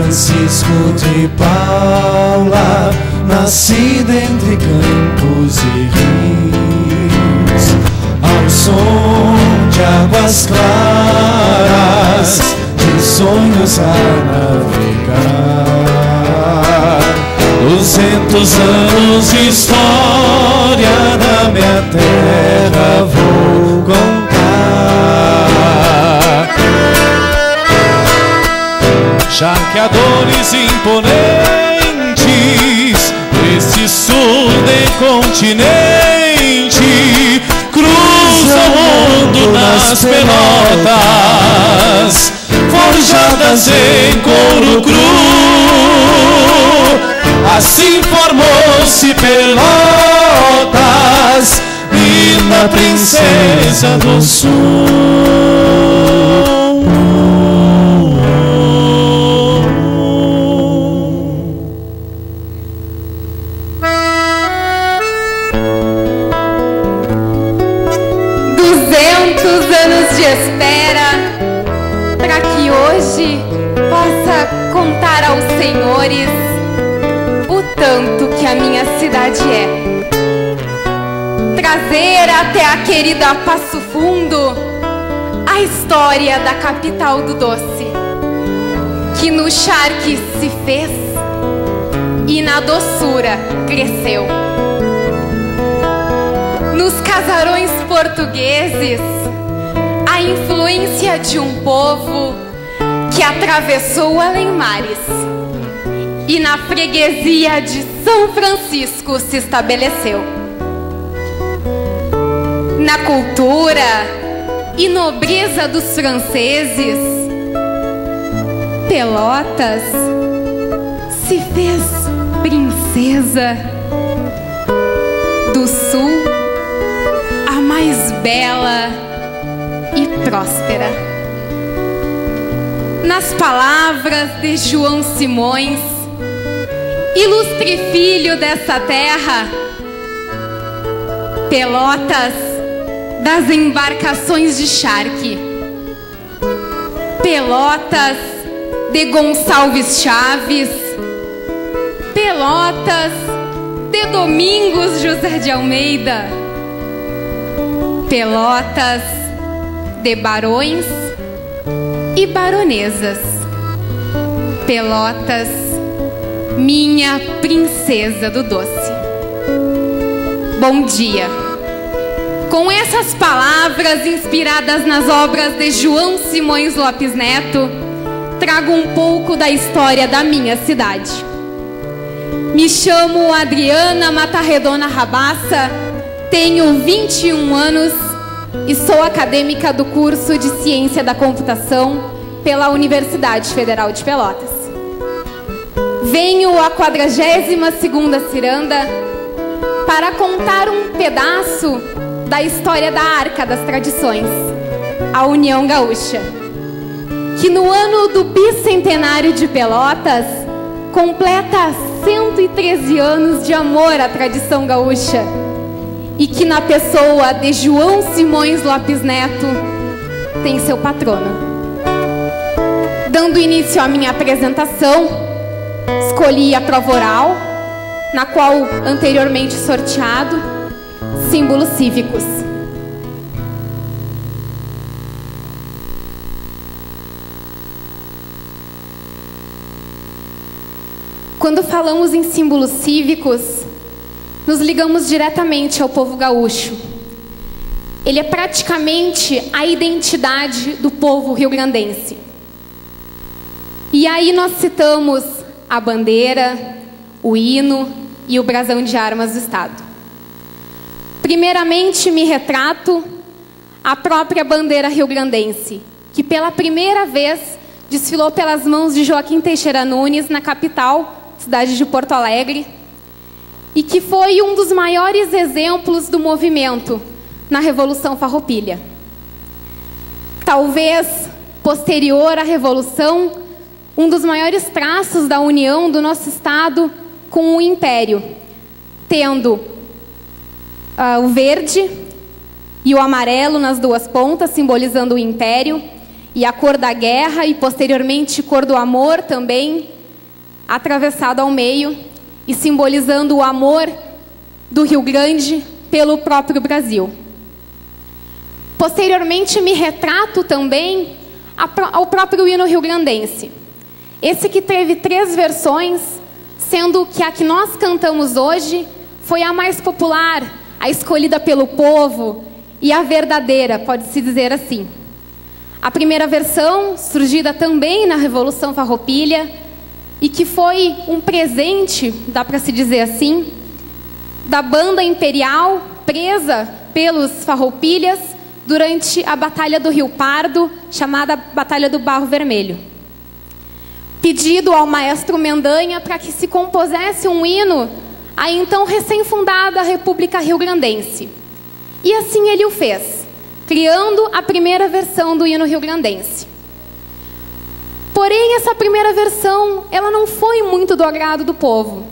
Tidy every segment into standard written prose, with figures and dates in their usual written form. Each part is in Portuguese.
Francisco de Paula, nascida entre campos e rios, ao som de águas claras, de sonhos a navegar. 200 anos de história da minha terra vou contar. Charqueadores imponentes desse sul de continente cruzam o mundo nas pelotas, forjadas em couro cru. Assim formou-se Pelotas, linda princesa do sul. 200 anos de espera para que hoje possa contar aos senhores o tanto que a minha cidade é. Trazer até a querida Passo Fundo a história da capital do doce, que no charque se fez e na doçura cresceu. Nos casarões portugueses, a influência de um povo que atravessou além mares e na freguesia de São Francisco se estabeleceu. Na cultura e nobreza dos franceses, Pelotas se fez princesa do sul, a mais bela e próspera. Nas palavras de João Simões, ilustre filho dessa terra, Pelotas das embarcações de charque, Pelotas de Gonçalves Chaves, Pelotas de Domingos José de Almeida, Pelotas de barões e baronesas, Pelotas, minha princesa do doce. Bom dia. Com essas palavras inspiradas nas obras de João Simões Lopes Neto, trago um pouco da história da minha cidade. Me chamo Adriana Matarredona Rabassa, tenho 21 anos e sou acadêmica do curso de Ciência da Computação pela Universidade Federal de Pelotas. Venho à 42ª ciranda para contar um pedaço da história da Arca das Tradições, a União Gaúcha, que no ano do bicentenário de Pelotas completa 113 anos de amor à tradição gaúcha e que na pessoa de João Simões Lopes Neto tem seu patrono. Dando início à minha apresentação, escolhi a prova oral, na qual anteriormente sorteado, símbolos cívicos. Quando falamos em símbolos cívicos, nos ligamos diretamente ao povo gaúcho. Ele é praticamente a identidade do povo rio-grandense. E aí nós citamos a bandeira, o hino e o brasão de armas do Estado. Primeiramente me retrato a própria bandeira rio-grandense, que pela primeira vez desfilou pelas mãos de Joaquim Teixeira Nunes na capital, cidade de Porto Alegre, e que foi um dos maiores exemplos do movimento na Revolução Farroupilha. Talvez, posterior à Revolução, um dos maiores traços da união do nosso Estado com o Império, tendo o verde e o amarelo nas duas pontas, simbolizando o Império, e a cor da guerra e, posteriormente, cor do amor também, atravessado ao meio e simbolizando o amor do Rio Grande pelo próprio Brasil. Posteriormente, me retrato também ao próprio hino rio-grandense. Esse que teve 3 versões, sendo que a que nós cantamos hoje foi a mais popular, a escolhida pelo povo e a verdadeira, pode-se dizer assim. A primeira versão, surgida também na Revolução Farroupilha, e que foi um presente, dá para se dizer assim, da banda imperial presa pelos farroupilhas durante a Batalha do Rio Pardo, chamada Batalha do Barro Vermelho. Pedido ao maestro Mendanha para que se compusesse um hino à então recém-fundada República Rio-Grandense. E assim ele o fez, criando a primeira versão do hino rio-grandense. Porém, essa primeira versão, ela não foi muito do agrado do povo.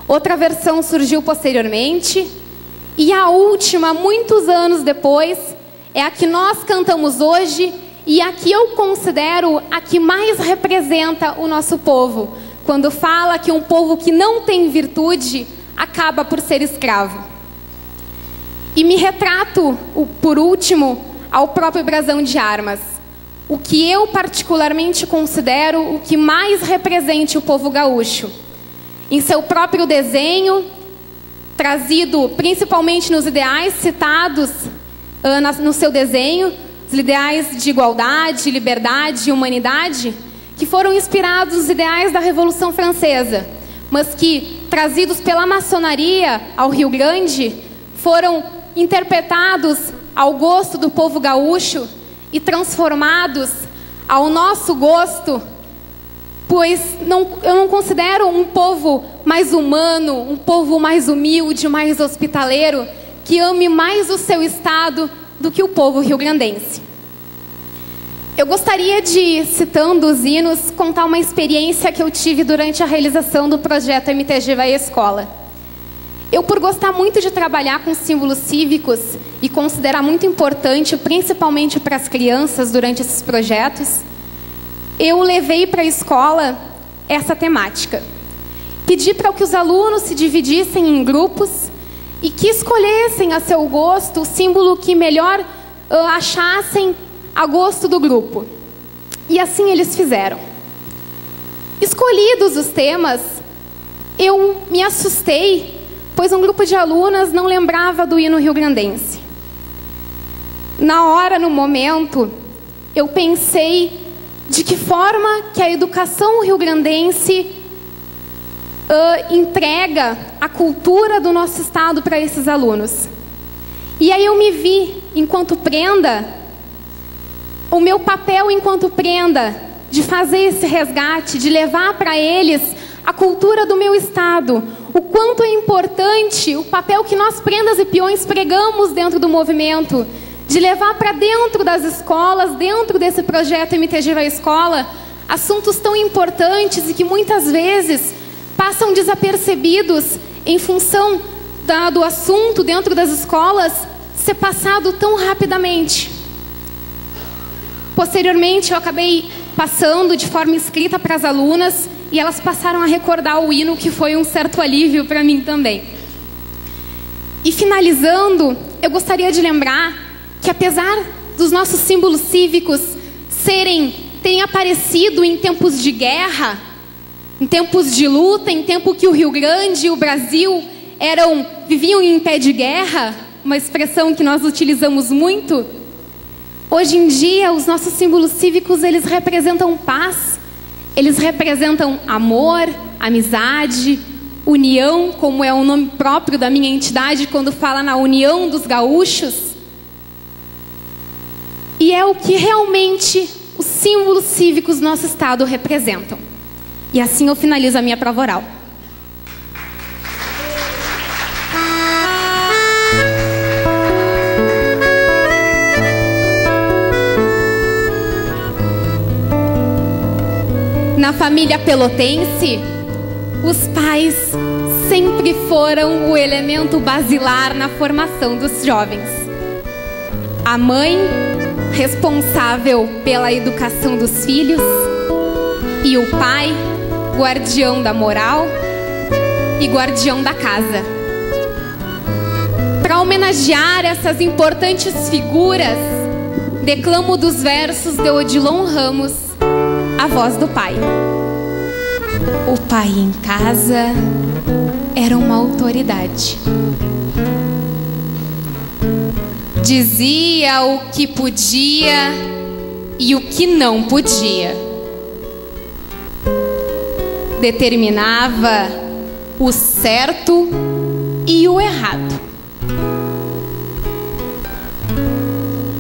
Outra versão surgiu posteriormente, e a última, muitos anos depois, é a que nós cantamos hoje e a que eu considero a que mais representa o nosso povo, quando fala que um povo que não tem virtude acaba por ser escravo. E me retrato, por último, ao próprio brasão de armas, o que eu particularmente considero o que mais represente o povo gaúcho. Em seu próprio desenho, trazido principalmente nos ideais citados no seu desenho, os ideais de igualdade, liberdade e humanidade, que foram inspirados nos ideais da Revolução Francesa, mas que, trazidos pela maçonaria ao Rio Grande, foram interpretados ao gosto do povo gaúcho e transformados ao nosso gosto, pois eu não considero um povo mais humano, um povo mais humilde, mais hospitaleiro, que ame mais o seu estado do que o povo rio-grandense. Eu gostaria de, citando os hinos, contar uma experiência que eu tive durante a realização do projeto MTG Vai à Escola. Eu, por gostar muito de trabalhar com símbolos cívicos e considerar muito importante, principalmente para as crianças durante esses projetos, eu levei para a escola essa temática. Pedi para que os alunos se dividissem em grupos e que escolhessem a seu gosto o símbolo que melhor achassem a gosto do grupo. E assim eles fizeram. Escolhidos os temas, eu me assustei, pois um grupo de alunas não lembrava do hino rio-grandense. Na hora, no momento, eu pensei de que forma que a educação rio-grandense entrega a cultura do nosso estado para esses alunos. E aí eu me vi, enquanto prenda, o meu papel enquanto prenda, de fazer esse resgate, de levar para eles a cultura do meu estado, o quanto é importante o papel que nós, prendas e peões, pregamos dentro do movimento, de levar para dentro das escolas, dentro desse projeto MTG Vai à Escola, assuntos tão importantes e que muitas vezes passam desapercebidos em função do assunto dentro das escolas ser passado tão rapidamente. Posteriormente, eu acabei passando de forma escrita para as alunas e elas passaram a recordar o hino, que foi um certo alívio para mim também. E finalizando, eu gostaria de lembrar que, apesar dos nossos símbolos cívicos terem aparecido em tempos de guerra, em tempos de luta, em tempo que o Rio Grande e o Brasil viviam em pé de guerra, uma expressão que nós utilizamos muito, hoje em dia os nossos símbolos cívicos, eles representam paz, eles representam amor, amizade, união, como é o nome próprio da minha entidade quando fala na união dos gaúchos. E é o que realmente os símbolos cívicos do nosso estado representam. E assim eu finalizo a minha prova oral. Na família pelotense, os pais sempre foram o elemento basilar na formação dos jovens. A mãe, responsável pela educação dos filhos, e o pai, guardião da moral e guardião da casa. Para homenagear essas importantes figuras, declamo dos versos de Odilon Ramos, A Voz do Pai. O pai em casa era uma autoridade. Dizia o que podia e o que não podia. Determinava o certo e o errado.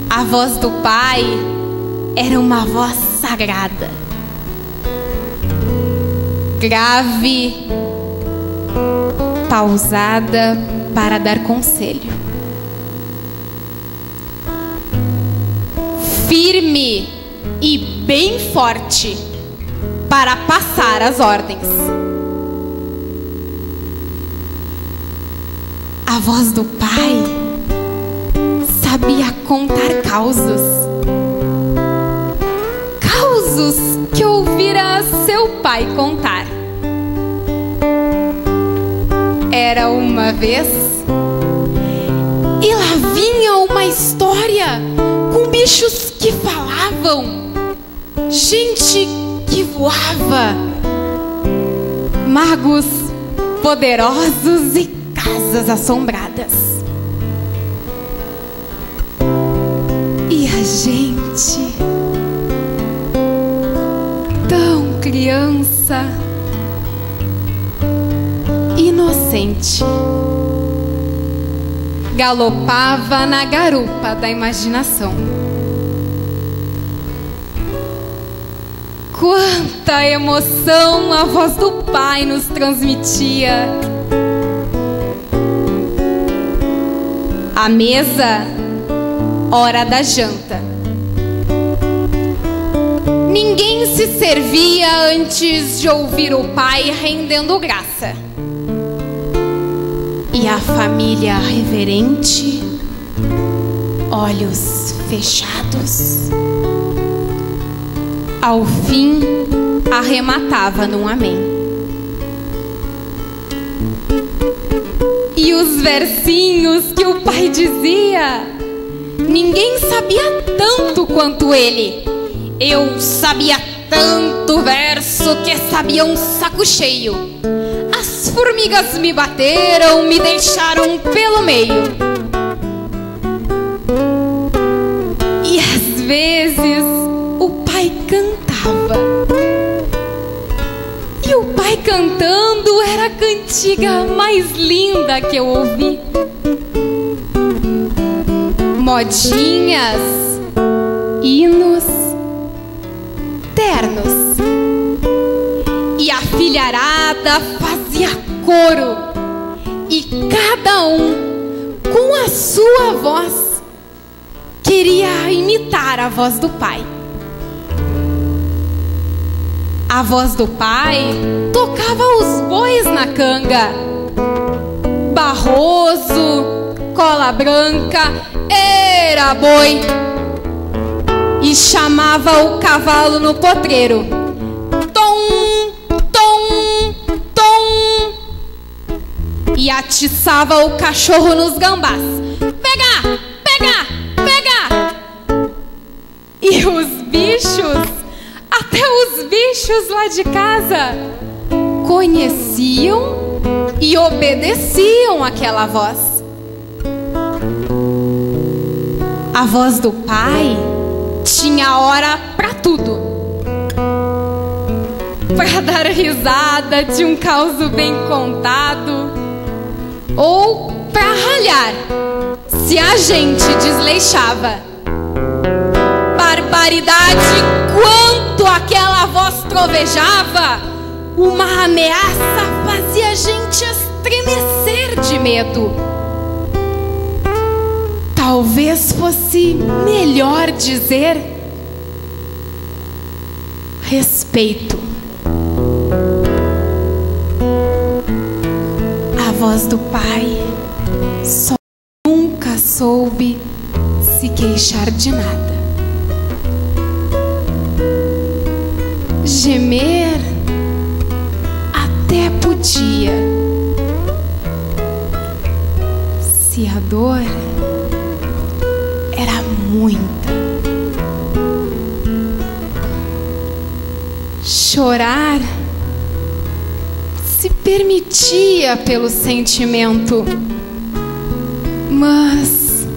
A voz do pai era uma voz sagrada, grave, pausada para dar conselho, firme e bem forte para passar as ordens. A voz do pai sabia contar causos que ouvira seu pai contar. Era uma vez, e lá vinha uma história com bichos que falavam, gente que voava, magos poderosos e casas assombradas. E a gente, tão criança, inocente, galopava na garupa da imaginação. Quanta emoção a voz do pai nos transmitia. À mesa, hora da janta. Ninguém se servia antes de ouvir o pai rendendo graça. E a família reverente, olhos fechados, ao fim arrematava num amém. E os versinhos que o pai dizia, ninguém sabia tanto quanto ele. Eu sabia tanto verso que sabia um saco cheio. As formigas me bateram, me deixaram pelo meio. E às vezes o pai cantava. E o pai cantando era a cantiga mais linda que eu ouvi. Modinhas, hinos, ternos. E a filharada fazia coro. E cada um, com a sua voz, queria imitar a voz do pai. A voz do pai tocava os bois na canga. Barroso, cola branca, era boi. E chamava o cavalo no potreiro. Tom, tom, tom. E atiçava o cachorro nos gambás. Pega, pega, pega. E os bichos, até os bichos lá de casa, conheciam e obedeciam aquela voz. A voz do pai tinha hora pra tudo. Pra dar risada de um caos bem contado, ou pra ralhar se a gente desleixava. Barbaridade quanto aquela voz trovejava. Uma ameaça fazia a gente estremecer de medo. Talvez fosse melhor dizer respeito. A voz do pai só nunca soube se queixar de nada. Gemer até podia. Se a dor era muita, chorar se permitia pelo sentimento, mas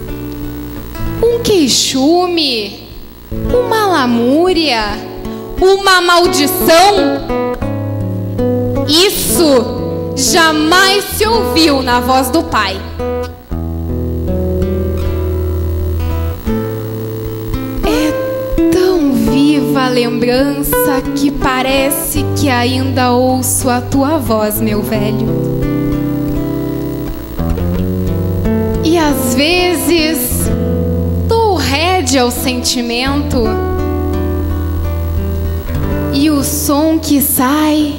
um queixume, uma lamúria, uma maldição, isso jamais se ouviu na voz do Pai. É tão viva a lembrança que parece que ainda ouço a tua voz, meu velho. E às vezes dou rédea ao sentimento, e o som que sai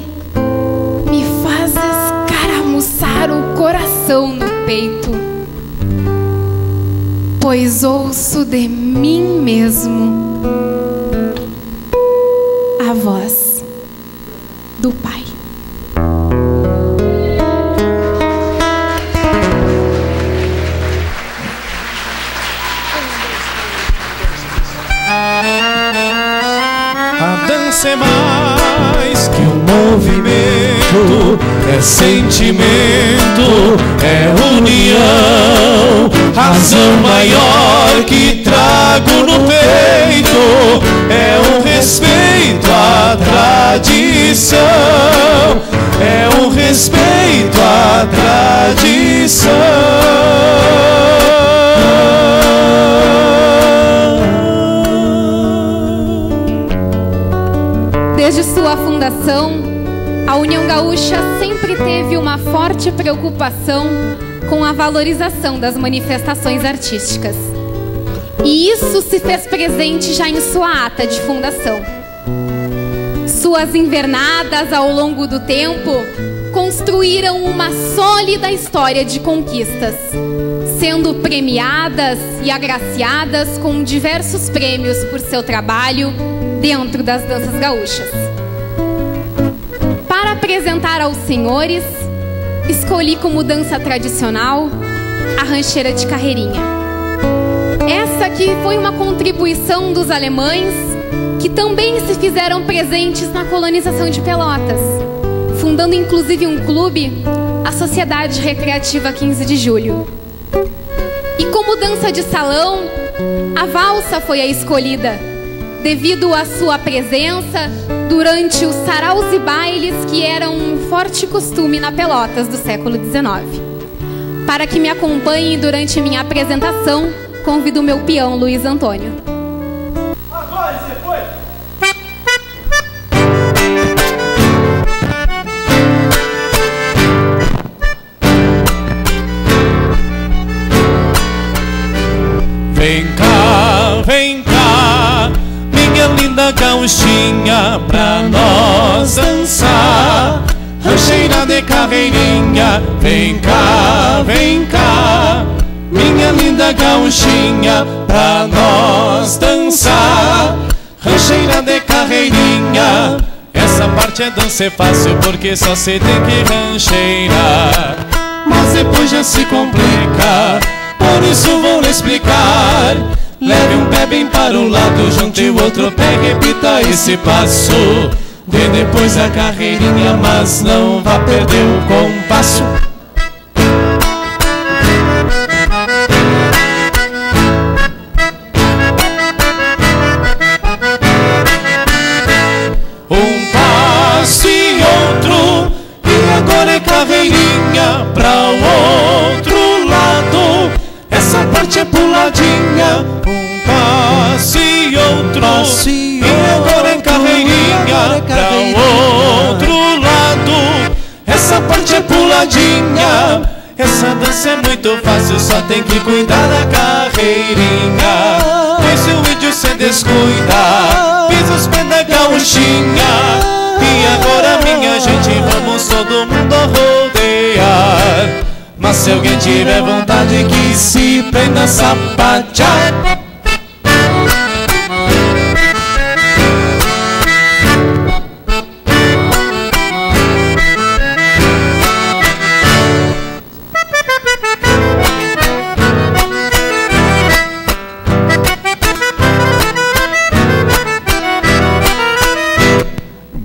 me faz escaramuçar o coração no peito, pois ouço de mim mesmo a voz do Pai. A dança é mais que um movimento, é sentimento, é união, razão maior que trago no peito, é um respeito à tradição, é um respeito à tradição. Desde sua fundação, a União Gaúcha sempre teve uma forte preocupação com a valorização das manifestações artísticas. E isso se fez presente já em sua ata de fundação. Suas invernadas ao longo do tempo construíram uma sólida história de conquistas, sendo premiadas e agraciadas com diversos prêmios por seu trabalho dentro das danças gaúchas. Para apresentar aos senhores, escolhi como dança tradicional a rancheira de carreirinha. Essa que foi uma contribuição dos alemães, que também se fizeram presentes na colonização de Pelotas, fundando inclusive um clube, a Sociedade Recreativa 15 de Julho. E como dança de salão, a valsa foi a escolhida, devido à sua presença durante os saraus e bailes que eram um forte costume na Pelotas do século XIX. Para que me acompanhe durante minha apresentação, convido o meu peão Luiz Antônio. Agora você foi! Vem cá, minha linda gauchinha, pra nós dançar. Rancheira de carreirinha, vem cá, minha linda gauchinha, pra nós dançar. Rancheira de carreirinha, essa parte é dança é fácil porque só se tem que rancheirar. Mas depois já se complica, por isso vou lhe explicar. Leve um pé bem para um lado, junte o outro pé, repita esse passo. Dê depois a carreirinha, mas não vá perder o compasso. Um passo e outro, e agora é carreirinha pra o outro lado. Essa parte é puladinha, um passo e outro, e agora é carreirinha pra o outro lado. Essa parte é puladinha, essa dança é muito fácil, só tem que cuidar da carreirinha. Pois se o índio se descuida, pisa os pés da gauchinha. E agora minha gente, vamos todo mundo rodear. Mas se alguém tiver vontade que se prenda a sapatear.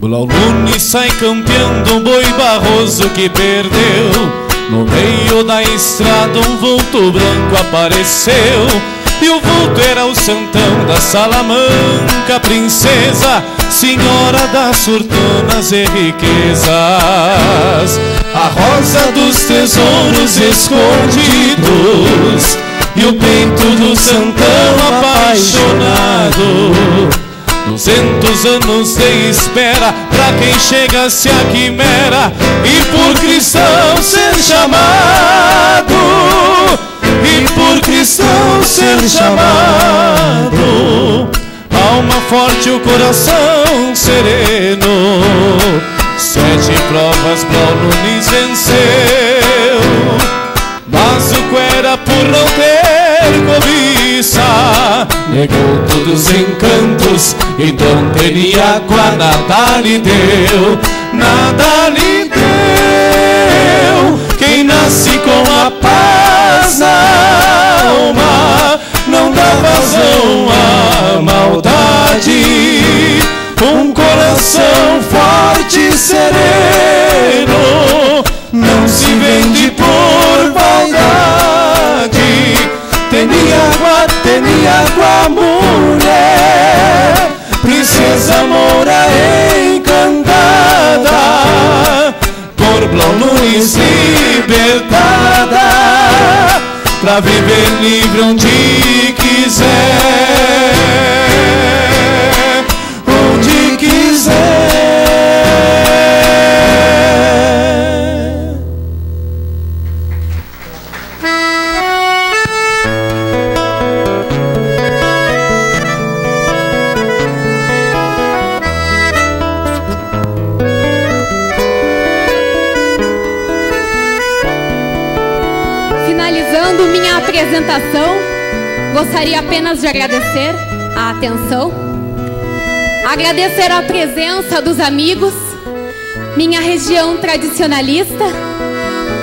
Blau Nunes sai campeando um boi barroso que perdeu. No meio da estrada um vulto branco apareceu, e o vulto era o Santão da Salamanca, princesa, senhora das fortunas e riquezas. A rosa dos tesouros escondidos e o peito do Santão apaixonado. 200 anos de espera pra quem chega-se a quimera e por cristão ser chamado, e por cristão ser chamado. Alma forte, o coração sereno, 7 provas Blau Nunes venceu, mas o era por não ter cobiça, negou todos os encantos, então Teniaqua nada lhe deu, nada lhe deu. Quem nasce com a paz na alma não dá vazão à maldade. Um coração forte e sereno não se vende por vaidade. Teniaqua, mulher, princesa moura encantada, por Blau Nunes libertada, pra viver livre onde quiser, onde quiser. Finalizando minha apresentação, gostaria apenas de agradecer a atenção, agradecer a presença dos amigos, minha região tradicionalista,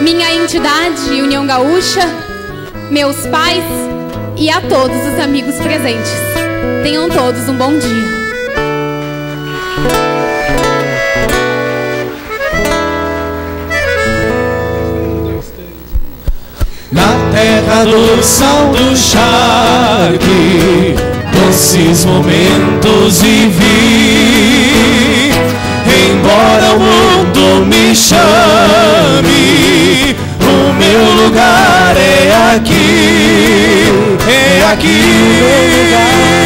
minha entidade União Gaúcha, meus pais e a todos os amigos presentes. Tenham todos um bom dia. Na terra do sal do charque, doces momentos vivi. Embora o mundo me chame, o meu lugar é aqui, é aqui.